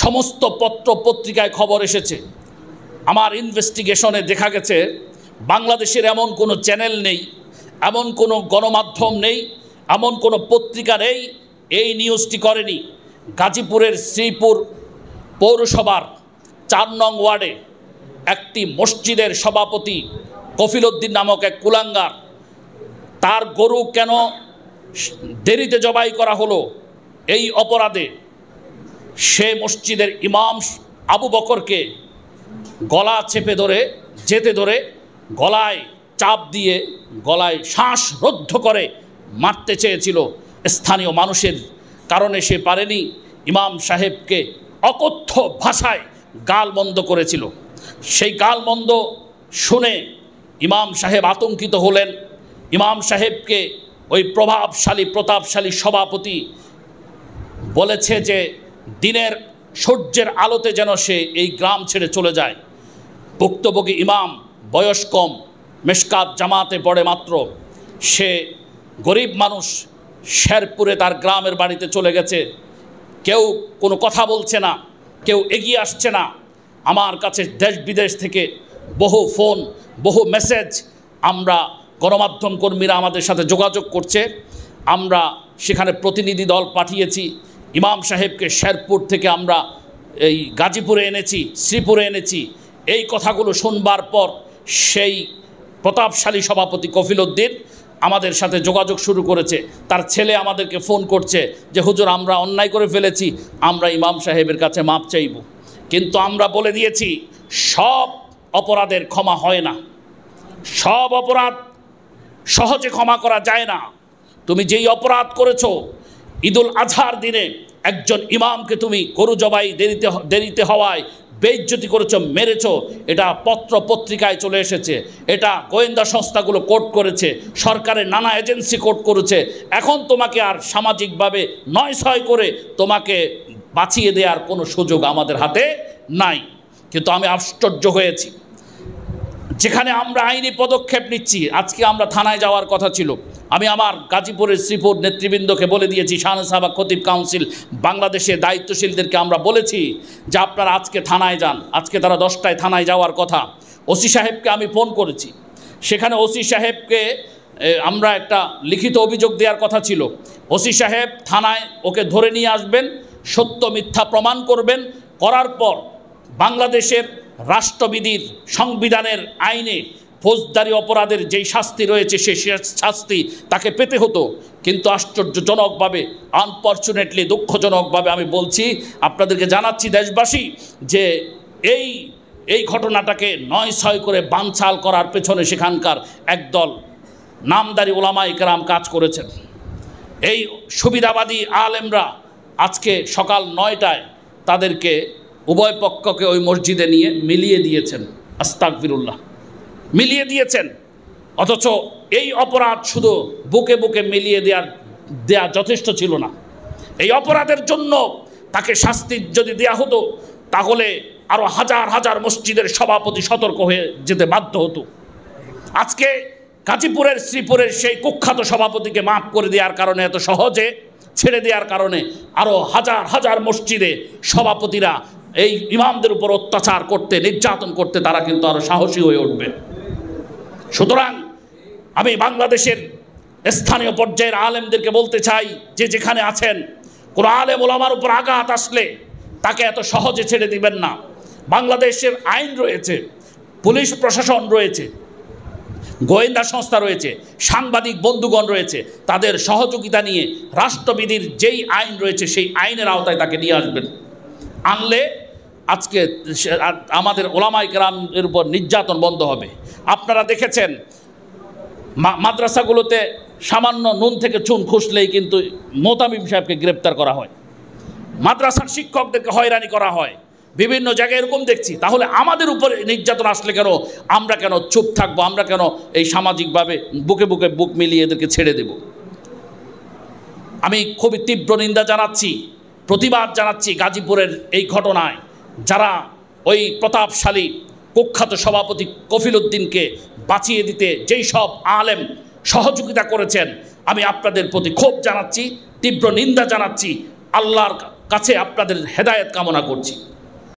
সমস্ত পত্র পত্রিকায় খবর এসেছে। আমার ইনভেস্টিগেশনে দেখা গেছে বাংলাদেশের এমন কোনো চ্যানেল নেই, এমন কোনো গণমাধ্যম নেই, এমন কোনো পত্রিকা নেই এই নিউজটি করেনি। গাজীপুরের শ্রীপুর পৌরসভার 4 নং ওয়ার্ডে একটি মসজিদের সভাপতি কফিল উদ্দিন নামক এক কুলাঙ্গার, তার গরু কেন দেরিতে জবাই করা হলো এই অপরাধে সে মসজিদের ইমাম আবু বকরকে গলা চেপে ধরে যেতে ধরে গলায় চাপ দিয়ে গলায় শ্বাস রুদ্ধ করে মারতে চেয়েছিল। স্থানীয় মানুষের কারণে সে পারেনি, ইমাম সাহেবকে অকথ্য ভাষায় গালমন্দ করেছিল। সেই গালমন্দ শুনে ইমাম সাহেব আতঙ্কিত হলেন। ইমাম সাহেবকে ওই প্রতাপশালী সভাপতি বলেছে যে দিনের সূর্যের আলোতে যেন সে এই গ্রাম ছেড়ে চলে যায়। ভুক্তভোগী ইমাম বয়স কম, মেশকাত জামাতে পড়ে মাত্র, সে গরিব মানুষ, শেরপুরে তার গ্রামের বাড়িতে চলে গেছে। কেউ কোনো কথা বলছে না, কেউ এগিয়ে আসছে না। আমার কাছে দেশ বিদেশ থেকে বহু ফোন, বহু মেসেজ, আমরা গণমাধ্যম কর্মীরা আমাদের সাথে যোগাযোগ করছে। আমরা সেখানে প্রতিনিধি দল পাঠিয়েছি। ইমাম সাহেবকে শেরপুর থেকে আমরা এই গাজীপুরে এনেছি, শ্রীপুরে এনেছি। এই কথাগুলো শুনবার পর সেই প্রতাপশালী সভাপতি কফিল উদ্দিন আমাদের সাথে যোগাযোগ শুরু করেছে। তার ছেলে আমাদেরকে ফোন করছে যে হুজুর, আমরা অন্যায় করে ফেলেছি, আমরা ইমাম সাহেবের কাছে মাপ চাইব। কিন্তু আমরা বলে দিয়েছি সব অপরাধের ক্ষমা হয় না, সব অপরাধ সহজে ক্ষমা করা যায় না। তুমি যেই অপরাধ করেছো, ঈদুল আজহার দিনে একজন ইমামকে তুমি গরু জবাই দেরিতে হওয়ায় বেইজ্জতি করেছো, মেরেছো, এটা পত্র পত্রিকায় চলে এসেছে, এটা গোয়েন্দা সংস্থাগুলো কোর্ট করেছে, সরকারের নানা এজেন্সি কোর্ট করেছে। এখন তোমাকে আর সামাজিকভাবে নয় ছয় করে তোমাকে বাঁচিয়ে দেওয়ার কোনো সুযোগ আমাদের হাতে নাই। কিন্তু আমি আশ্চর্য হয়েছি, যেখানে আমরা আইনি পদক্ষেপ নিচ্ছি, আজকে আমরা থানায় যাওয়ার কথা ছিল। আমি আমার গাজীপুরের শ্রীপুর নেতৃবৃন্দকে বলে দিয়েছি, শাহনসাবা খতিব কাউন্সিল বাংলাদেশের দায়িত্বশীলদেরকে আমরা বলেছি যে আপনারা আজকে থানায় যান। আজকে তারা 10টায় থানায় যাওয়ার কথা। ওসি সাহেবকে আমি ফোন করেছি, সেখানে ওসি সাহেবকে আমরা একটা লিখিত অভিযোগ দেওয়ার কথা ছিল। ওসি সাহেব থানায় ওকে ধরে নিয়ে আসবেন, সত্য মিথ্যা প্রমাণ করবেন, করার পর বাংলাদেশের রাষ্ট্রবিধির সংবিধানের আইনে ফৌজদারি অপরাধের যেই শাস্তি রয়েছে সেই শাস্তি তাকে পেতে হতো। কিন্তু আশ্চর্যজনকভাবে, আনফরচুনেটলি, দুঃখজনকভাবে আমি বলছি, আপনাদেরকে জানাচ্ছি দেশবাসী, যে এই ঘটনাটাকে 9-6 করে বানচাল করার পেছনে সেখানকার একদল নামদারি ওলামায়ে কেরাম কাজ করেছেন। এই সুবিধাবাদী আলেমরা আজকে সকাল 9টায় তাদেরকে উভয় পক্ষকে ওই মসজিদে নিয়ে মিলিয়ে দিয়েছেন। আস্তাগফিরুল্লাহ, মিলিয়ে দিয়েছেন। অথচ এই অপরাধ শুধু বুকে বুকে মিলিয়ে দেয়া যথেষ্ট ছিল না। এই অপরাধের জন্য তাকে শাস্তি যদি দেয়া হতো, তাহলে আরও হাজার হাজার মসজিদের সভাপতি সতর্ক হয়ে যেতে বাধ্য হতো। আজকে গাজীপুরের শ্রীপুরের সেই কুখ্যাত সভাপতিকে মাফ করে দেওয়ার কারণে, এত সহজে ছেড়ে দেওয়ার কারণে আরও হাজার হাজার মসজিদে সভাপতিরা এই ইমামদের উপর অত্যাচার করতে, নির্যাতন করতে তারা কিন্তু আরও সাহসী হয়ে উঠবে। সুতরাং আমি বাংলাদেশের স্থানীয় পর্যায়ের আলেমদেরকে বলতে চাই, যে যেখানে আছেন, কোনো আলেম ওলামার উপর আঘাত আসলে তাকে এত সহজে ছেড়ে দিবেন না। বাংলাদেশের আইন রয়েছে, পুলিশ প্রশাসন রয়েছে, গোয়েন্দা সংস্থা রয়েছে, সাংবাদিক বন্ধুগণ রয়েছে, তাদের সহযোগিতা নিয়ে রাষ্ট্রবিধির যেই আইন রয়েছে সেই আইনের আওতায় তাকে নিয়ে আসবেন। আনলে আজকে আমাদের ওলামায়ে কেরামের উপর নির্যাতন বন্ধ হবে। আপনারা দেখেছেন মাদ্রাসাগুলোতে সামান্য নুন থেকে চুন খুঁজলেই কিন্তু মোতামিম সাহেবকে গ্রেপ্তার করা হয়, মাদ্রাসার শিক্ষকদেরকে হয়রানি করা হয়, বিভিন্ন জায়গায় এরকম দেখছি। তাহলে আমাদের উপরে নির্যাতন আসলে কেন আমরা কেন চুপ থাকবো? আমরা কেন এই সামাজিকভাবে বুকে বুকে বুক মিলিয়ে এদেরকে ছেড়ে দেব? আমি খুবই তীব্র নিন্দা জানাচ্ছি, প্রতিবাদ জানাচ্ছি গাজীপুরের এই ঘটনায়। যারা ওই প্রতাপশালী কুখ্যাত সভাপতি কফিল উদ্দিনকে বাঁচিয়ে দিতে যেই সব আলেম সহযোগিতা করেছেন, আমি আপনাদের প্রতি ক্ষোভ জানাচ্ছি, তীব্র নিন্দা জানাচ্ছি। আল্লাহর কাছে আপনাদের হেদায়েত কামনা করছি।